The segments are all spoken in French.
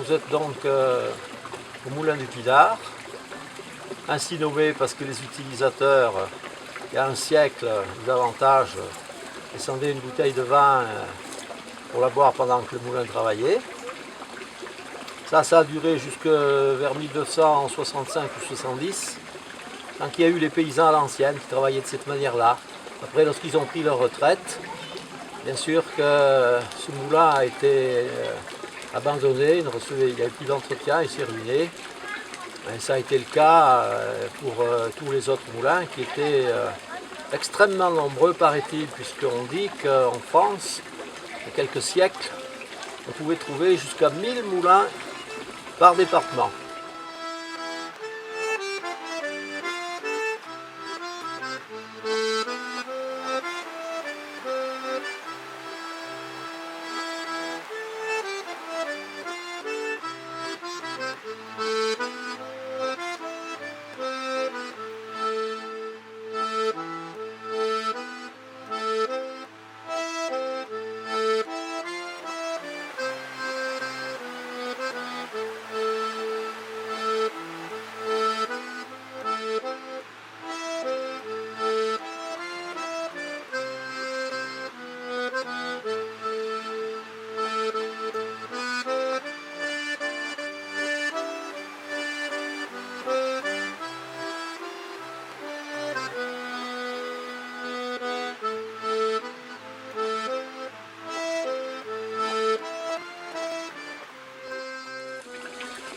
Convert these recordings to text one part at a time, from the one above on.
vous êtes donc au moulin du Pinard, ainsi nommé parce que les utilisateurs, il y a un siècle ou davantage, descendaient une bouteille de vin pour la boire pendant que le moulin travaillait. Ça a duré jusque vers 1965 ou 70, quand il y a eu les paysans à l'ancienne qui travaillaient de cette manière-là. Après, lorsqu'ils ont pris leur retraite, bien sûr que ce moulin a été abandonné, il n'y avait plus d'entretien, il s'est ruiné. Et ça a été le cas pour tous les autres moulins qui étaient extrêmement nombreux, paraît-il, puisqu'on dit qu'en France, il y a quelques siècles, on pouvait trouver jusqu'à 1000 moulins par département.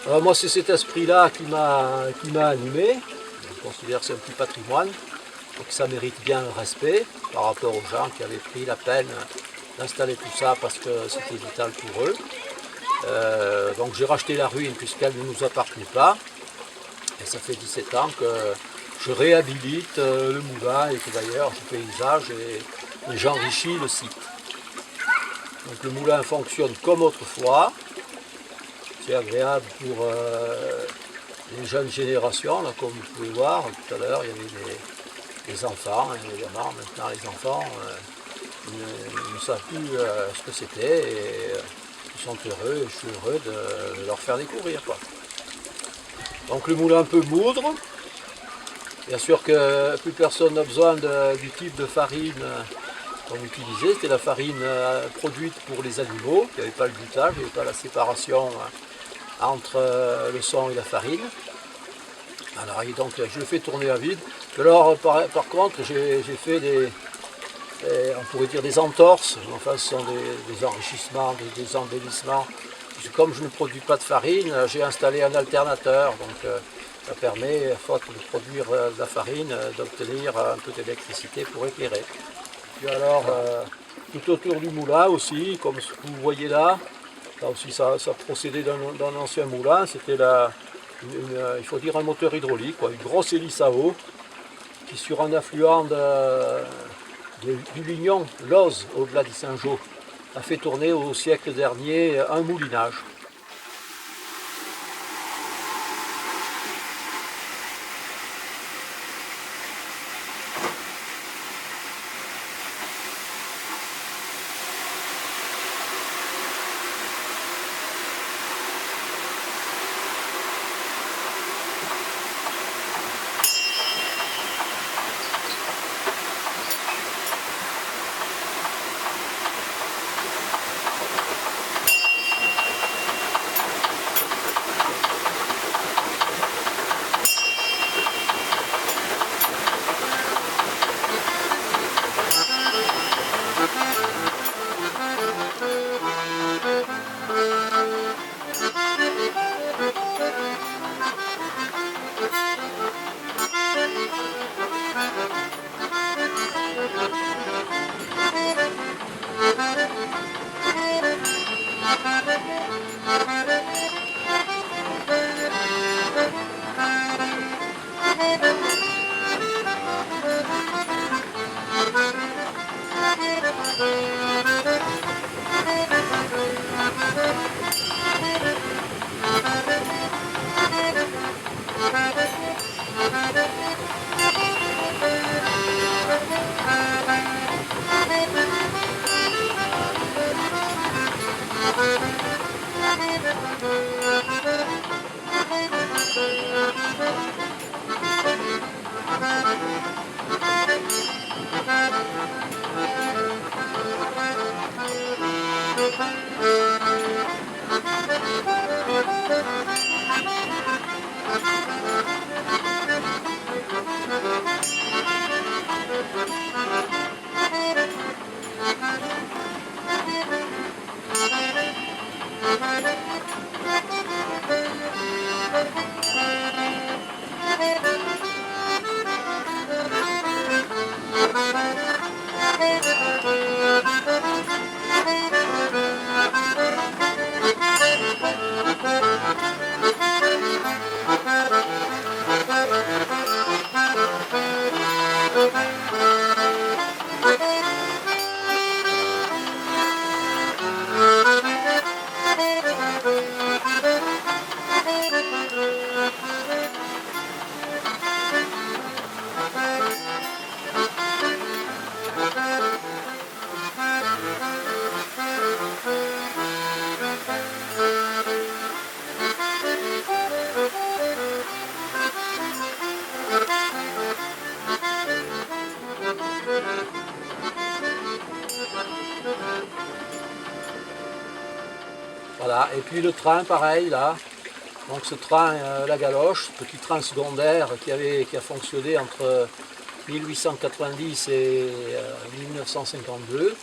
Alors moi, c'est cet esprit-là qui m'a animé. Je considère que c'est un petit patrimoine, donc ça mérite bien le respect par rapport aux gens qui avaient pris la peine d'installer tout ça parce que c'était vital pour eux. Donc j'ai racheté la ruine puisqu'elle ne nous appartenait pas. Et ça fait 17 ans que je réhabilite le moulin et que d'ailleurs je paysage et j'enrichis le site. Donc le moulin fonctionne comme autrefois. C'est agréable pour les jeunes générations, là, comme vous pouvez voir. Tout à l'heure, il y avait des enfants, évidemment. Maintenant, les enfants ne savent plus ce que c'était et ils sont heureux et je suis heureux de leur faire découvrir, quoi. Donc le moulin peut moudre. Bien sûr que plus personne n'a besoin du type de farine qu'on utilisait. C'était la farine produite pour les animaux. Il n'y avait pas le glutage, il n'y avait pas la séparation entre le sang et la farine. Alors, et donc je le fais tourner à vide. Alors par contre j'ai fait on pourrait dire des entorses, enfin ce sont des enrichissements, des embellissements. Comme je ne produis pas de farine, j'ai installé un alternateur, donc ça permet, faute de produire de la farine, d'obtenir un peu d'électricité pour éclairer. Puis alors, tout autour du moulin aussi, comme ce que vous voyez là, là aussi ça procédait d'un ancien moulin, c'était il faut dire un moteur hydraulique, quoi, une grosse hélice à eau, qui sur un affluent du Lignon, l'Oz, au-delà du Saint-Jean, a fait tourner au siècle dernier un moulinage. Voilà, et puis le train, pareil, là. Donc ce train, la Galoche, petit train secondaire qui a fonctionné entre 1890 et 1952,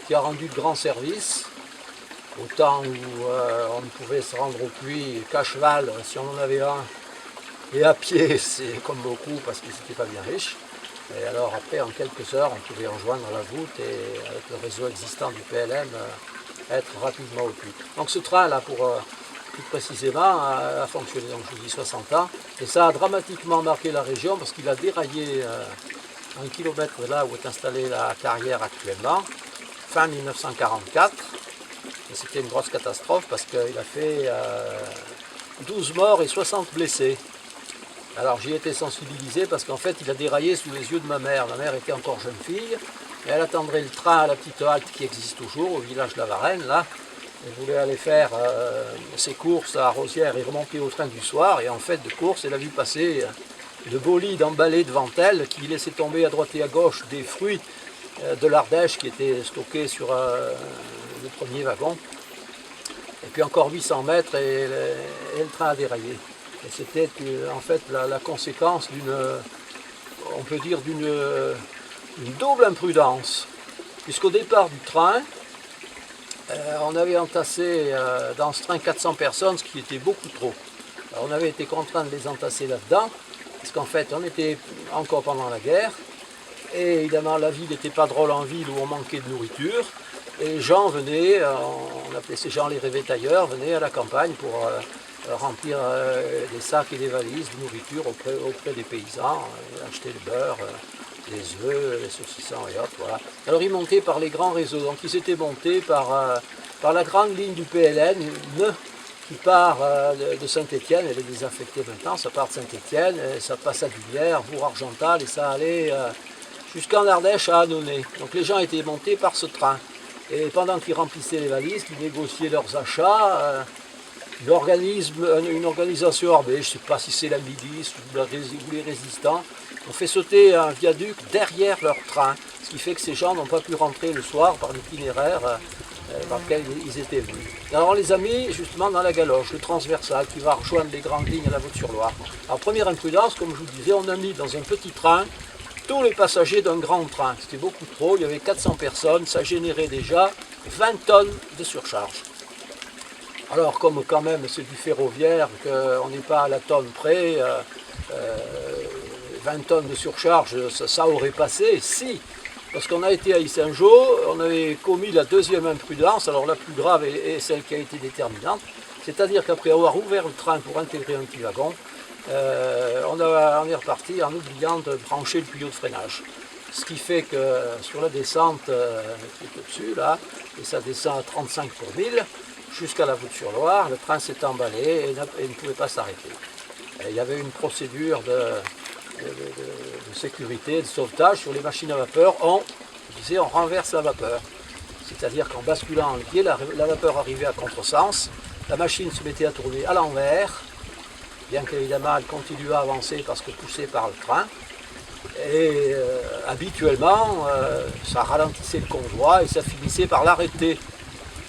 qui a rendu de grands services, au temps où on pouvait se rendre au puits qu'à cheval, si on en avait un, et à pied, c'est comme beaucoup, parce qu'ils n'étaient pas bien riches. Et alors après, en quelques heures, on pouvait rejoindre la voûte et avec le réseau existant du PLM, être rapidement au puits. Donc ce train-là, pour plus précisément, a fonctionné, donc je vous dis 60 ans, et ça a dramatiquement marqué la région parce qu'il a déraillé 1 kilomètre là où est installée la carrière actuellement, fin 1944, et c'était une grosse catastrophe parce qu'il a fait 12 morts et 60 blessés. Alors j'y ai été sensibilisé parce qu'en fait il a déraillé sous les yeux de ma mère. Ma mère était encore jeune fille, et elle attendrait le train à la petite halte qui existe toujours, au village de la Varenne, là. Elle voulait aller faire ses courses à Rosières et remonter au train du soir, et en fait de course, elle a vu passer le bolide emballé devant elle, qui laissait tomber à droite et à gauche des fruits de l'Ardèche qui étaient stockés sur le premier wagon. Et puis encore 800 mètres et le train a déraillé. Et c'était en fait la conséquence d'une, on peut dire, d'une double imprudence. Puisqu'au départ du train, on avait entassé dans ce train 400 personnes, ce qui était beaucoup trop. Alors on avait été contraint de les entasser là-dedans, parce qu'en fait on était encore pendant la guerre, et évidemment la vie n'était pas drôle en ville où on manquait de nourriture, et les gens venaient, on appelait ces gens les réveilletailleurs, venaient à la campagne pour remplir des sacs et des valises de nourriture auprès des paysans, acheter le beurre, les œufs, les saucissons et autres. Voilà. Alors ils montaient par les grands réseaux, donc ils étaient montés par la grande ligne du PLN, qui part de Saint-Étienne, elle est désaffectée maintenant, ça part de Saint-Étienne, ça passe à Dulière, Bourg-Argental, et ça allait jusqu'en Ardèche à Annonay. Donc les gens étaient montés par ce train. Et pendant qu'ils remplissaient les valises, qu'ils négociaient leurs achats, une organisation armée, je ne sais pas si c'est la milice ou les résistants, ont fait sauter un viaduc derrière leur train, ce qui fait que ces gens n'ont pas pu rentrer le soir par l'itinéraire par lequel ils étaient venus. Alors on les a mis justement dans la Galoche, le transversal, qui va rejoindre les grandes lignes à la Vaude-sur-Loire. Alors première imprudence, comme je vous disais, on a mis dans un petit train tous les passagers d'un grand train. C'était beaucoup trop, il y avait 400 personnes, ça générait déjà 20 tonnes de surcharge. Alors comme quand même c'est du ferroviaire, qu'on n'est pas à la tonne près, 20 tonnes de surcharge, ça aurait passé, si. Parce qu'on a été à Yssingeaux, on avait commis la deuxième imprudence, alors la plus grave est celle qui a été déterminante, c'est-à-dire qu'après avoir ouvert le train pour intégrer un petit wagon, on est reparti en oubliant de brancher le tuyau de freinage. Ce qui fait que sur la descente qui est au-dessus, là, et ça descend à 35 pour 1000, jusqu'à la Vaude-sur-Loire, le train s'est emballé et ne pouvait pas s'arrêter. Il y avait une procédure de sécurité, de sauvetage sur les machines à vapeur. On renverse la vapeur. C'est-à-dire qu'en basculant le pied, la vapeur arrivait à contresens la machine se mettait à tourner à l'envers, bien qu'évidemment elle continue à avancer parce que poussée par le train. Et habituellement, ça ralentissait le convoi et ça finissait par l'arrêter.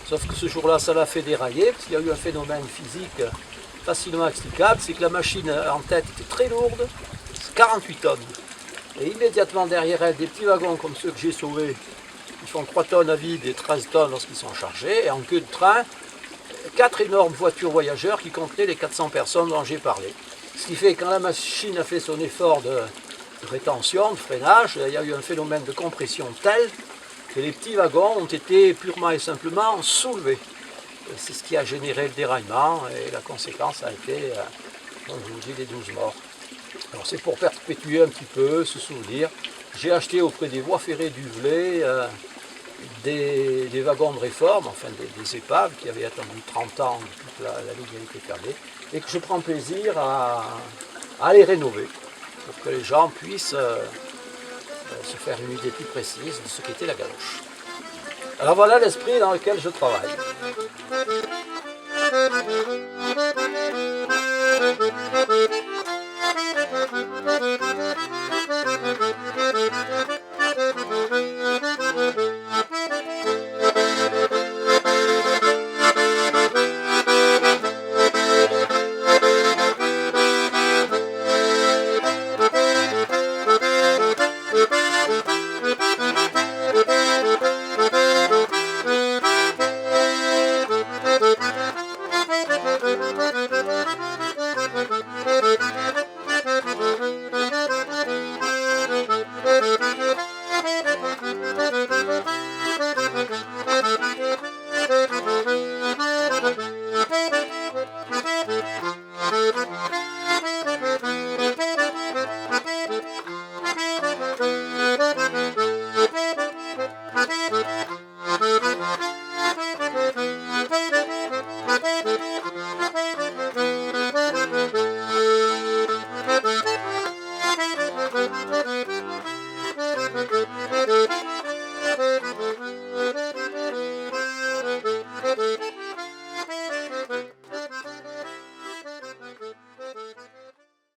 Sauf que ce jour-là, ça l'a fait dérailler, parce qu'il y a eu un phénomène physique facilement explicable, c'est que la machine en tête était très lourde, 48 tonnes. Et immédiatement derrière elle, des petits wagons comme ceux que j'ai sauvés, ils font 3 tonnes à vide et 13 tonnes lorsqu'ils sont chargés, et en queue de train, 4 énormes voitures voyageurs qui contenaient les 400 personnes dont j'ai parlé. Ce qui fait que quand la machine a fait son effort de rétention, de freinage, il y a eu un phénomène de compression tel que les petits wagons ont été purement et simplement soulevés. C'est ce qui a généré le déraillement et la conséquence a été, comme je vous dis, les 12 morts. Alors c'est pour perpétuer un petit peu ce souvenir. J'ai acheté auprès des voies ferrées du Velay des wagons de réforme, enfin des épaves qui avaient attendu 30 ans depuis que la ligne a été fermée et que je prends plaisir à les rénover pour que les gens puissent se faire une idée plus précise de ce qu'était la galoche. Alors voilà l'esprit dans lequel je travaille.